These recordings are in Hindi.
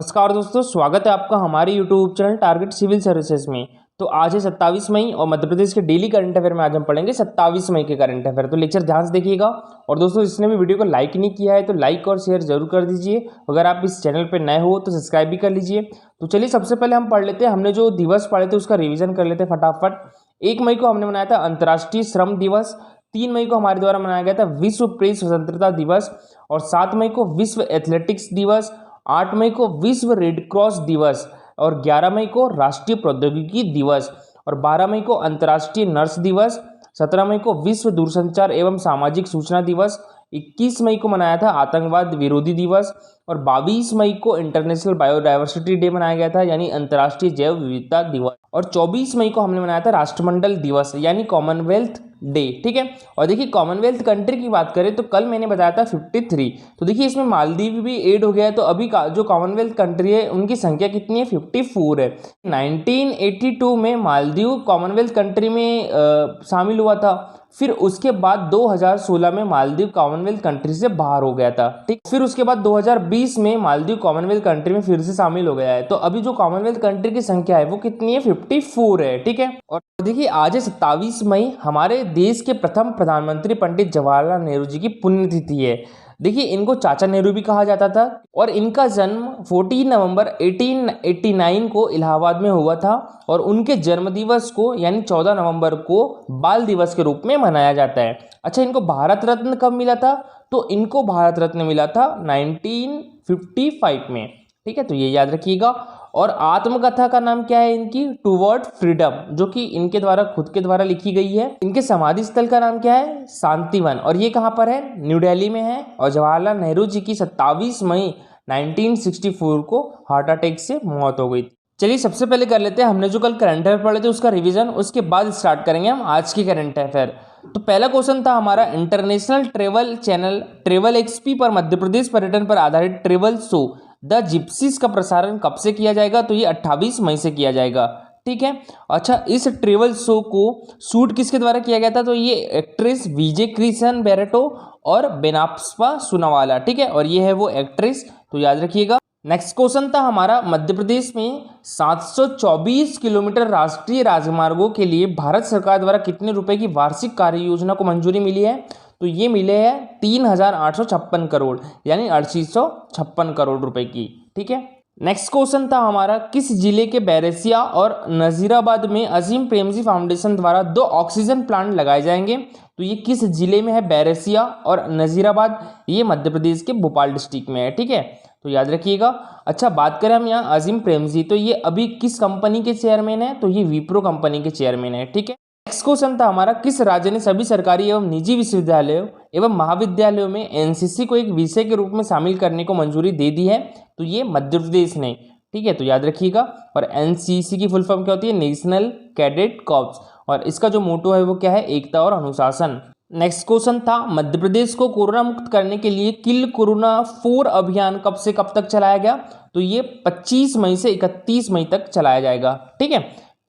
नमस्कार दोस्तों, स्वागत है आपका हमारे YouTube channel target civil services में। तो आज है 27 मई और मध्य प्रदेश के डेली करंट अफेयर में आज हम पढ़ेंगे 27 मई के करंट अफेयर। तो लेक्चर ध्यान से देखिएगा और दोस्तों जिसने भी वीडियो को लाइक नहीं किया है तो लाइक और शेयर जरूर कर दीजिए। अगर आप इस चैनल पर नए हो तो सब्सक्राइब भी कर लीजिए। तो चलिए सबसे पहले हम पढ़ लेते हैं, हमने जो दिवस पढ़े थे उसका रिविजन कर लेते हैं फटाफट। 1 मई को हमने मनाया था अंतर्राष्ट्रीय श्रम दिवस। 3 मई को हमारे द्वारा मनाया गया था विश्व प्रेस स्वतंत्रता दिवस और 7 मई को विश्व एथलेटिक्स दिवस, 8 मई को विश्व रेड क्रॉस दिवस और 11 मई को राष्ट्रीय प्रौद्योगिकी दिवस और 12 मई को अंतर्राष्ट्रीय नर्स दिवस, 17 मई को विश्व दूरसंचार एवं सामाजिक सूचना दिवस, 21 मई को मनाया था आतंकवाद विरोधी दिवस और 22 मई को इंटरनेशनल बायोडायवर्सिटी डे मनाया गया था यानी अंतर्राष्ट्रीय जैव विविधता दिवस और 24 मई को हमने मनाया था राष्ट्रमंडल दिवस यानी कॉमनवेल्थ डे। ठीक है, और देखिए कॉमनवेल्थ कंट्री की बात करें तो कल मैंने बताया था 53, तो देखिए इसमें मालदीव भी ऐड हो गया है। तो अभी जो कॉमनवेल्थ कंट्री है उनकी संख्या कितनी है, 54 है। 1982 में मालदीव कॉमनवेल्थ कंट्री में शामिल हुआ था, फिर उसके बाद 2016 में मालदीव कॉमनवेल्थ कंट्री से बाहर हो गया था। ठीक, फिर उसके बाद 2020 में मालदीव कॉमनवेल्थ कंट्री में फिर से शामिल हो गया है। तो अभी जो कॉमनवेल्थ कंट्री की संख्या है वो कितनी है, 54 है। ठीक है, और देखिए आज है 27 मई, हमारे देश के प्रथम प्रधानमंत्री पंडित जवाहरलाल नेहरू जी की पुण्यतिथि है। देखिए इनको चाचा नेहरू भी कहा जाता था और इनका जन्म 14 नवंबर 1889 को इलाहाबाद में हुआ था और उनके जन्म दिवस को यानी 14 नवंबर को बाल दिवस के रूप में मनाया जाता है। अच्छा, इनको भारत रत्न कब मिला था, तो इनको भारत रत्न मिला था 1955 में। ठीक है, तो ये याद रखिएगा। और आत्मकथा का नाम क्या है इनकी, टूवर्ड फ्रीडम, जो कि इनके द्वारा खुद के द्वारा लिखी गई है। इनके समाधि स्थल का नाम क्या है, शांतिवन, और ये कहाँ पर है, न्यू दिल्ली में है। और जवाहरलाल नेहरू जी की 27 मई 1964 को हार्ट अटैक से मौत हो गई। चलिए सबसे पहले कर लेते हैं, हमने जो कल करंट अफेयर पढ़े थे उसका रिवीजन, उसके बाद स्टार्ट करेंगे हम आज के करंट अफेयर। तो पहला क्वेश्चन था हमारा, international travel channel travel XP पर मध्य प्रदेश पर्यटन पर आधारित ट्रेवल शो द जिप्सीज का प्रसारण कब से किया जाएगा, तो ये 28 मई से किया जाएगा। ठीक है, अच्छा इस ट्रेवल शो को शूट किसके द्वारा किया गया था, तो ये एक्ट्रेस विजय क्रिशन बेरेटो और बेनाप्पा सुनावाला। ठीक है, और ये है वो एक्ट्रेस, तो याद रखिएगा। नेक्स्ट क्वेश्चन था हमारा, मध्य प्रदेश में 724 किलोमीटर राष्ट्रीय राजमार्गों के लिए भारत सरकार द्वारा कितने रुपए की वार्षिक कार्य योजना को मंजूरी मिली है, तो ये मिले हैं 3856 करोड़ यानी 3856 करोड़ रुपए की। ठीक है, नेक्स्ट क्वेश्चन था हमारा, किस जिले के बैरेसिया और नजीराबाद में अजीम प्रेमजी फाउंडेशन द्वारा 2 ऑक्सीजन प्लांट लगाए जाएंगे, तो ये किस जिले में है, बैरेसिया और नजीराबाद, ये मध्य प्रदेश के भोपाल डिस्ट्रिक्ट में है। ठीक है, तो याद रखिएगा। अच्छा बात करें हम यहाँ अजीम प्रेमजी, तो ये अभी किस कंपनी के चेयरमैन है, तो ये विप्रो कंपनी के चेयरमैन है। ठीक है, नेक्स्ट क्वेश्चन था हमारा, किस राज्य ने सभी सरकारी एवं निजी विश्वविद्यालयों एवं महाविद्यालयों में एनसीसी को एक विषय के रूप में शामिल करने को मंजूरी दे दी है, तो ये मध्य प्रदेश ने। ठीक है, तो याद रखिएगा। और एनसीसी की फुल फॉर्म क्या होती है, नेशनल कैडेट कॉर्प्स, और इसका जो मोटो है वो क्या है, एकता और अनुशासन। नेक्स्ट क्वेश्चन था, मध्य प्रदेश को कोरोना मुक्त करने के लिए किल कोरोना 4 अभियान कब से कब तक चलाया गया, तो ये 25 मई से 31 मई तक चलाया जाएगा। ठीक है,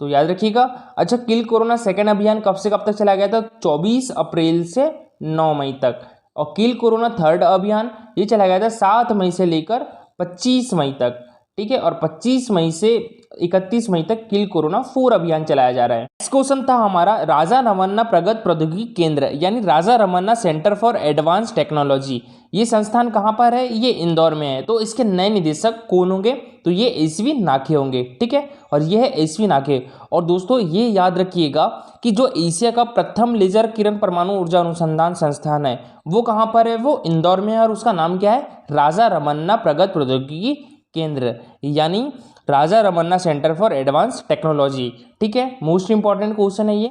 तो याद रखिएगा। अच्छा, किल कोरोना सेकेंड अभियान कब से कब तक चलाया गया था, 24 अप्रैल से 9 मई तक। और किल कोरोना थर्ड अभियान ये चलाया गया था 7 मई से लेकर 25 मई तक। ठीक है, और 25 मई से 31 मई तक किल कोरोना 4 अभियान चलाया जा रहा है। नेक्स्ट क्वेश्चन था हमारा, राजा रमन्ना प्रगत प्रौद्योगिकी केंद्र यानी Raja Ramanna centre for advance technology, ये संस्थान कहाँ पर है, ये इंदौर में है। तो इसके नए निदेशक कौन होंगे, तो ये एसवी नाखे होंगे। ठीक है, और ये है एसवी नाखे। और दोस्तों ये याद रखिएगा कि जो एशिया का प्रथम लेजर किरण परमाणु ऊर्जा अनुसंधान संस्थान है वो कहाँ पर है, वो इंदौर में है और उसका नाम क्या है, राजा रमन्ना प्रगत प्रौद्योगिकी केंद्र यानी Raja Ramanna centre for advance technology. ठीक है, मोस्ट इंपॉर्टेंट क्वेश्चन है ये।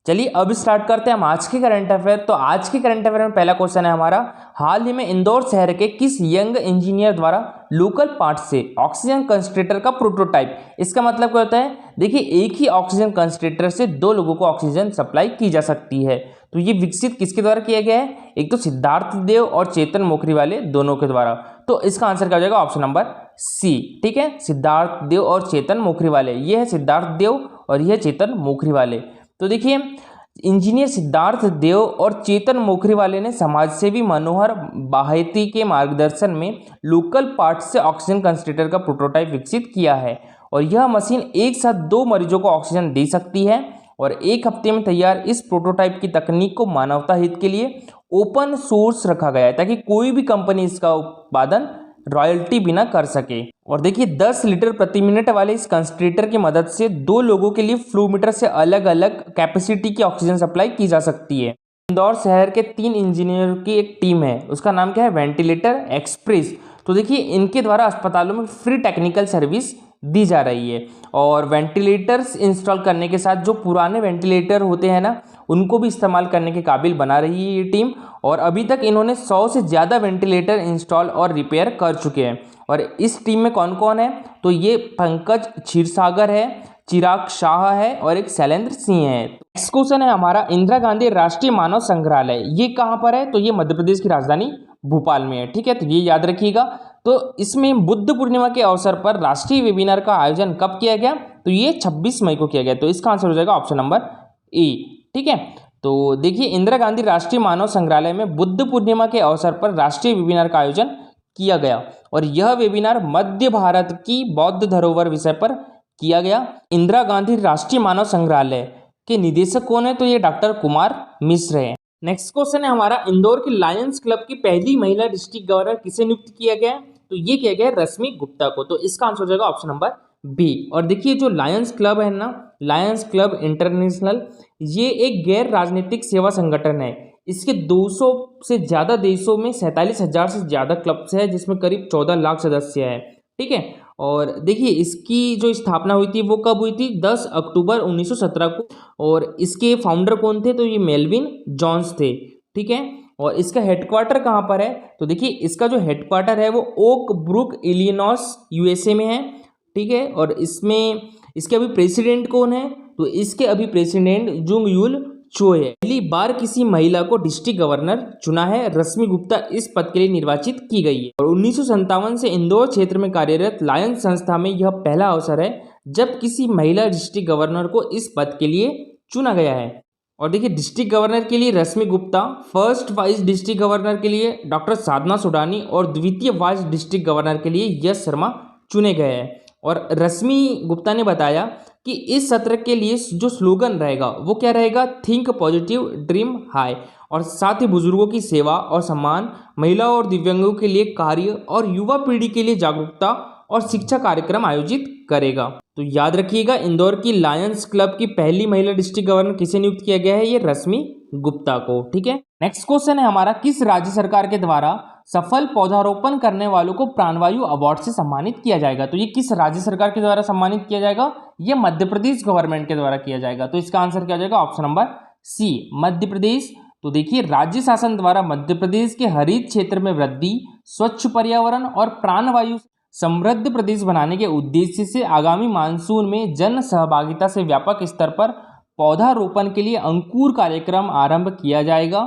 चलिए अब स्टार्ट करते हैं हम आज के करंट अफेयर। तो आज के करंट अफेयर में पहला क्वेश्चन है हमारा, हाल ही में इंदौर शहर के किस यंग इंजीनियर द्वारा लोकल पार्ट से ऑक्सीजन कंसंट्रेटर का प्रोटोटाइप, इसका मतलब क्या होता है, देखिए एक ही ऑक्सीजन कंसंट्रेटर से 2 लोगों को ऑक्सीजन सप्लाई की जा सकती है, तो ये विकसित किसके द्वारा किया गया है, एक तो सिद्धार्थ देव और चेतन मोखरी वाले दोनों के द्वारा। तो इसका आंसर क्या हो जाएगा, ऑप्शन नंबर सी। ठीक है, सिद्धार्थ देव और चेतन मोखरी वाले, ये है सिद्धार्थ देव और यह चेतन मोखरी वाले। तो देखिए इंजीनियर सिद्धार्थ देव और चेतन मोखरीवाले ने समाजसेवी मनोहर बाहेती के मार्गदर्शन में लोकल पार्ट्स से ऑक्सीजन कंसंट्रेटर का प्रोटोटाइप विकसित किया है और यह मशीन एक साथ 2 मरीजों को ऑक्सीजन दे सकती है और 1 हफ्ते में तैयार इस प्रोटोटाइप की तकनीक को मानवता हित के लिए ओपन सोर्स रखा गया है ताकि कोई भी कंपनी इसका उत्पादन रॉयल्टी बिना कर सके। और देखिए 10 लीटर प्रति मिनट वाले इस कंसंट्रेटर की मदद से 2 लोगों के लिए फ्लो मीटर से अलग अलग कैपेसिटी की ऑक्सीजन सप्लाई की जा सकती है। इंदौर शहर के 3 इंजीनियरों की एक टीम है, उसका नाम क्या है, वेंटिलेटर एक्सप्रेस। तो देखिए इनके द्वारा अस्पतालों में फ्री टेक्निकल सर्विस दी जा रही है और वेंटिलेटर्स इंस्टॉल करने के साथ जो पुराने वेंटिलेटर होते हैं ना, उनको भी इस्तेमाल करने के काबिल बना रही है ये टीम। और अभी तक इन्होंने 100 से ज़्यादा वेंटिलेटर इंस्टॉल और रिपेयर कर चुके हैं। और इस टीम में कौन कौन है, तो ये पंकज क्षीरसागर है, चिराग शाह है और एक शैलेंद्र सिंह है। नेक्स्ट क्वेश्चन है हमारा, इंदिरा गांधी राष्ट्रीय मानव संग्रहालय ये कहाँ पर है, तो ये मध्य प्रदेश की राजधानी भोपाल में है। ठीक है, तो ये याद रखिएगा। तो इसमें बुद्ध पूर्णिमा के अवसर पर राष्ट्रीय वेबिनार का आयोजन कब किया गया, तो ये 26 मई को किया गया। तो इसका आंसर हो जाएगा ऑप्शन नंबर ए। ठीक है, तो देखिए इंदिरा गांधी राष्ट्रीय मानव संग्रहालय में बुद्ध पूर्णिमा के अवसर पर राष्ट्रीय वेबिनार का आयोजन किया गया और यह वेबिनार मध्य भारत की बौद्ध धरोहर विषय पर किया गया। इंदिरा गांधी राष्ट्रीय मानव संग्रहालय के निदेशक कौन है, तो ये डॉक्टर कुमार मिश्र है। नेक्स्ट क्वेश्चन है हमारा, इंदौर की लायंस क्लब की पहली महिला डिस्ट्रिक्ट गवर्नर किसे नियुक्त किया गया, तो ये किया गया रश्मि गुप्ता को। तो इसका आंसर हो जाएगा ऑप्शन नंबर बी। और देखिए जो लायंस क्लब है ना, लायंस क्लब इंटरनेशनल, ये एक गैर राजनीतिक सेवा संगठन है। इसके 200 से ज़्यादा देशों में 47,000 से ज़्यादा क्लब्स है जिसमें करीब 14 लाख सदस्य है। ठीक है, और देखिए इसकी जो स्थापना हुई थी वो कब हुई थी, 10 अक्टूबर 1917 को। और इसके फाउंडर कौन थे, तो ये मेलविन जॉन्स थे। ठीक है, और इसका हेडक्वार्टर कहाँ पर है, तो देखिए इसका जो हेडक्वार्टर है वो ओक ब्रुक इलिनॉस यूएसए में है। ठीक है, और इसमें इसके अभी प्रेसिडेंट कौन है, तो इसके अभी प्रेसिडेंट जुंग युल चो है। पहली बार किसी महिला को डिस्ट्रिक्ट गवर्नर चुना है, रश्मि गुप्ता इस पद के लिए निर्वाचित की गई है। और 1957 से इंदौर क्षेत्र में कार्यरत लायंस संस्था में यह पहला अवसर है जब किसी महिला डिस्ट्रिक्ट गवर्नर को इस पद के लिए चुना गया है। और देखिए डिस्ट्रिक्ट गवर्नर के लिए Rashmi Gupta, first vice district governor के लिए डॉक्टर साधना सोडानी और द्वितीय वाइस डिस्ट्रिक्ट गवर्नर के लिए यश शर्मा चुने गए हैं। और रश्मि गुप्ता ने बताया कि इस सत्र के लिए जो स्लोगन रहेगा वो क्या रहेगा, थिंक पॉजिटिव ड्रीम हाई। और साथ ही बुजुर्गों की सेवा और सम्मान, महिलाओं और दिव्यांगों के लिए कार्य और युवा पीढ़ी के लिए जागरूकता और शिक्षा कार्यक्रम आयोजित करेगा। तो याद रखिएगा इंदौर की लायंस क्लब की पहली महिला डिस्ट्रिक्ट गवर्नर किसे नियुक्त किया गया है, ये रश्मि गुप्ता को। ठीक है, नेक्स्ट क्वेश्चन है हमारा, किस राज्य सरकार के द्वारा सफल पौधारोपण करने वालों को प्राणवायु अवार्ड से सम्मानित किया जाएगा, तो ये किस राज्य सरकार के द्वारा सम्मानित किया जाएगा, ये मध्य प्रदेश गवर्नमेंट के द्वारा किया जाएगा। तो इसका आंसर क्या हो जाएगा, option number C, Madhya Pradesh. तो देखिए राज्य शासन द्वारा मध्य प्रदेश के हरित क्षेत्र में वृद्धि, स्वच्छ पर्यावरण और प्राणवायु समृद्ध प्रदेश बनाने के उद्देश्य से आगामी मानसून में जन सहभागिता से व्यापक स्तर पर पौधारोपण के लिए अंकुर कार्यक्रम आरंभ किया जाएगा।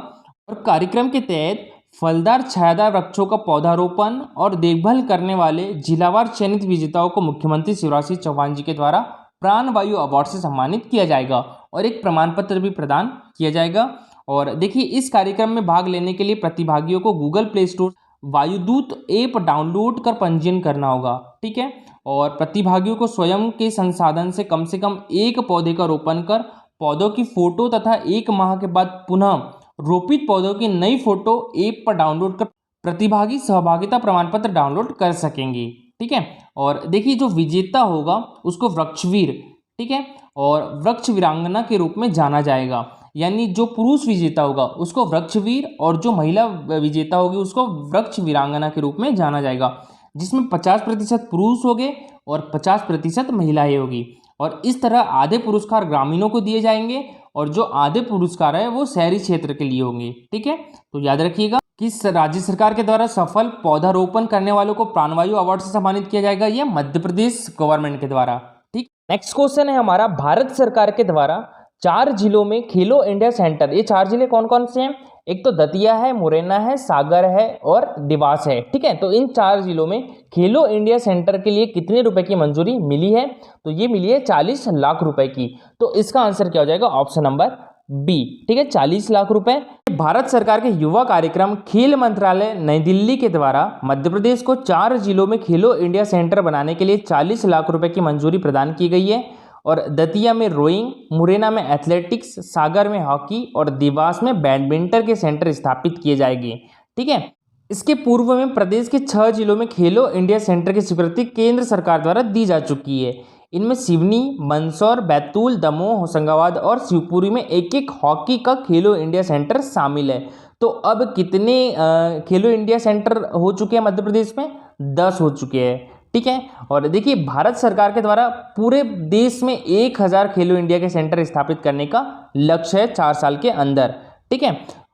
और कार्यक्रम के तहत फलदार छायादार वृक्षों का पौधारोपण और देखभाल करने वाले जिलावार चयनित विजेताओं को मुख्यमंत्री शिवराज सिंह चौहान जी के द्वारा प्राणवायु अवार्ड से सम्मानित किया जाएगा और एक प्रमाण पत्र भी प्रदान किया जाएगा। और देखिए इस कार्यक्रम में भाग लेने के लिए प्रतिभागियों को Google play store Vayudoot app download कर पंजीयन करना होगा। ठीक है, और प्रतिभागियों को स्वयं के संसाधन से कम एक पौधे का रोपण कर पौधों की फोटो तथा 1 माह के बाद पुनः रोपित पौधों की नई फोटो ऐप पर डाउनलोड कर प्रतिभागी सहभागिता प्रमाण पत्र डाउनलोड कर सकेंगे। ठीक है, और देखिए जो विजेता होगा उसको वृक्षवीर, ठीक है, और वृक्ष वीरांगना के रूप में जाना जाएगा। यानी जो पुरुष विजेता होगा उसको वृक्षवीर और जो महिला विजेता होगी उसको वृक्ष वीरांगना के रूप में जाना जाएगा, जिसमें 50% पुरुष होंगे और 50% महिलाएं होगी। और इस तरह आधे पुरस्कार ग्रामीणों को दिए जाएंगे और जो आधे पुरस्कार है वो शहरी क्षेत्र के लिए होंगे। ठीक है, तो याद रखिएगा किस राज्य सरकार के द्वारा सफल पौधारोपण करने वालों को प्राणवायु अवार्ड से सम्मानित किया जाएगा, ये मध्य प्रदेश गवर्नमेंट के द्वारा। ठीक, नेक्स्ट क्वेश्चन है हमारा, भारत सरकार के द्वारा 4 जिलों में खेलो इंडिया सेंटर, ये 4 जिले कौन कौन से हैं, एक तो दतिया है, मुरैना है, सागर है और देवास है। ठीक है, तो इन 4 जिलों में खेलो इंडिया सेंटर के लिए कितने रुपए की मंजूरी मिली है, तो ये मिली है 40 लाख रुपए की। तो इसका आंसर क्या हो जाएगा, ऑप्शन नंबर बी, ठीक है, 40 लाख रुपए। भारत सरकार के युवा कार्यक्रम खेल मंत्रालय नई दिल्ली के द्वारा मध्य प्रदेश को 4 जिलों में खेलो इंडिया सेंटर बनाने के लिए 40 लाख रुपए की मंजूरी प्रदान की गई है। और दतिया में रोइंग, मुरैना में एथलेटिक्स, सागर में हॉकी और देवास में बैडमिंटन के सेंटर स्थापित किए जाएंगे। ठीक है, इसके पूर्व में प्रदेश के 6 जिलों में खेलो इंडिया सेंटर की स्वीकृति केंद्र सरकार द्वारा दी जा चुकी है। इनमें सिवनी, मंदसौर, बैतूल, दमोह, होशंगाबाद और शिवपुरी में एक एक हॉकी का खेलो इंडिया सेंटर शामिल है। तो अब कितने खेलो इंडिया सेंटर हो चुके हैं मध्य प्रदेश में? 10 हो चुके हैं। ठीक है, और देखिए भारत सरकार के द्वारा पूरे देश में 1000 खेलो इंडिया के सेंटर स्थापित करने का लक्ष्य है 4 साल के अंदर। ठीक है,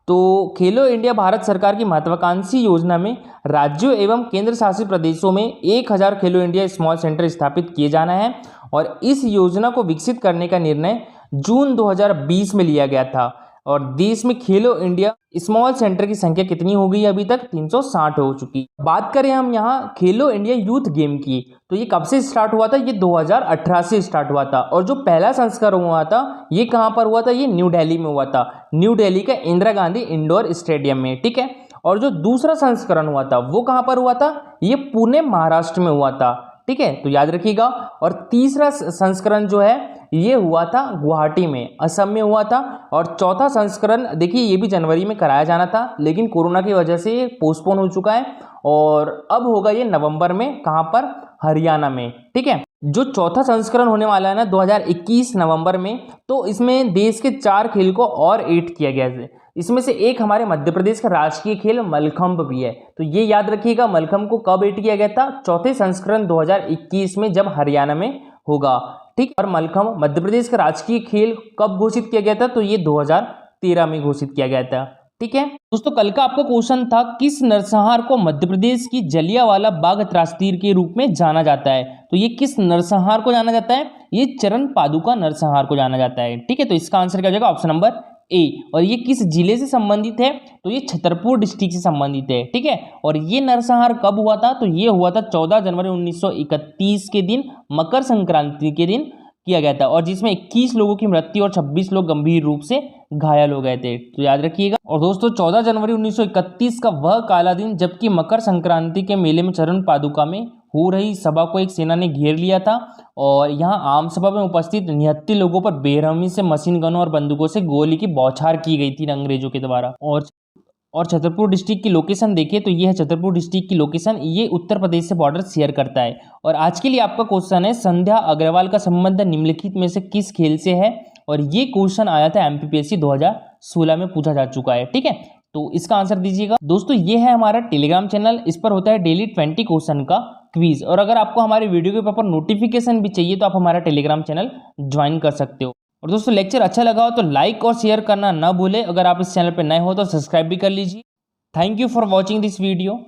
तो खेलो इंडिया भारत सरकार की महत्वाकांक्षी योजना में राज्यों एवं केंद्र शासित प्रदेशों में 1000 खेलो इंडिया स्मॉल सेंटर स्थापित किए जाना है। और इस योजना को विकसित करने का निर्णय जून 2020 में लिया गया था। और देश में खेलो इंडिया स्मॉल सेंटर की संख्या कितनी हो गई? अभी तक 360 हो चुकी। बात करें हम यहाँ खेलो इंडिया यूथ गेम की, तो ये कब से स्टार्ट हुआ था? ये 2018 से स्टार्ट हुआ था। और जो पहला संस्करण हुआ था ये कहाँ पर हुआ था? ये न्यू दिल्ली में हुआ था, न्यू दिल्ली का इंदिरा गांधी इंडोर स्टेडियम में। ठीक है, और जो दूसरा संस्करण हुआ था वो कहाँ पर हुआ था? ये पुणे, महाराष्ट्र में हुआ था। ठीक है, तो याद रखिएगा। और तीसरा संस्करण जो है ये हुआ था गुवाहाटी में, असम में हुआ था। और चौथा संस्करण देखिए ये भी जनवरी में कराया जाना था, लेकिन कोरोना की वजह से ये पोस्टपोन हो चुका है। और अब होगा ये नवंबर में, कहाँ पर? हरियाणा में। ठीक है, जो चौथा संस्करण होने वाला है ना 2021 नवंबर में, तो इसमें देश के 4 खेल को और ऐड किया गया है। इसमें से एक हमारे मध्य प्रदेश का राष्ट्रीय खेल मलखंभ भी है। तो ये याद रखिएगा, मलखंभ को कब ऐड किया गया था? चौथे संस्करण 2021 में, जब हरियाणा में होगा। ठीक, और मलखंभ मध्य प्रदेश का राजकीय खेल कब घोषित किया गया था? तो ये 2013 में घोषित किया गया था। ठीक है दोस्तों, कल का आपका क्वेश्चन था किस नरसंहार को मध्य प्रदेश की जलियांवाला बाग त्रासदी के रूप में जाना जाता है? तो ये किस नरसंहार को जाना जाता है? ये चरण पादुका नरसंहार को जाना जाता है। ठीक है, तो इसका आंसर क्या हो जाएगा? Option number A. और ये किस जिले से संबंधित है? तो ये छतरपुर डिस्ट्रिक्ट से संबंधित है। ठीक है, और ये नरसंहार कब हुआ था? तो ये हुआ था 14 जनवरी 1931 के दिन, मकर संक्रांति के दिन किया गया था। और जिसमें 21 लोगों की मृत्यु और 26 लोग गंभीर रूप से घायल हो गए थे। तो याद रखिएगा। और दोस्तों 14 जनवरी 1931 का वह काला दिन जबकि मकर संक्रांति के मेले में चरण पादुका में हो रही सभा को एक सेना ने घेर लिया था। और यहाँ आम सभा में उपस्थित 79 लोगों पर बेरहमी से मशीन गनों और बंदूकों से गोली की बौछार की गई थी अंग्रेजों के द्वारा। और छतरपुर डिस्ट्रिक्ट की लोकेशन देखिए तो ये है छतरपुर डिस्ट्रिक्ट की लोकेशन, ये उत्तर प्रदेश से बॉर्डर शेयर करता है। और आज के लिए आपका क्वेश्चन है संध्या अग्रवाल का संबंध निम्नलिखित में से किस खेल से है? और ये क्वेश्चन आया था एमपीपीएससी 2016 में पूछा जा चुका है। ठीक है, तो इसका आंसर दीजिएगा। दोस्तों ये है हमारा टेलीग्राम चैनल, इस पर होता है डेली 20 क्वेश्चन का क्विज। और अगर आपको हमारे वीडियो के प्रॉपर नोटिफिकेशन भी चाहिए तो आप हमारा टेलीग्राम चैनल ज्वाइन कर सकते हो। और दोस्तों लेक्चर अच्छा लगा हो तो लाइक और शेयर करना ना भूले। अगर आप इस चैनल पर नए हो तो सब्सक्राइब भी कर लीजिए। Thank you for watching this video.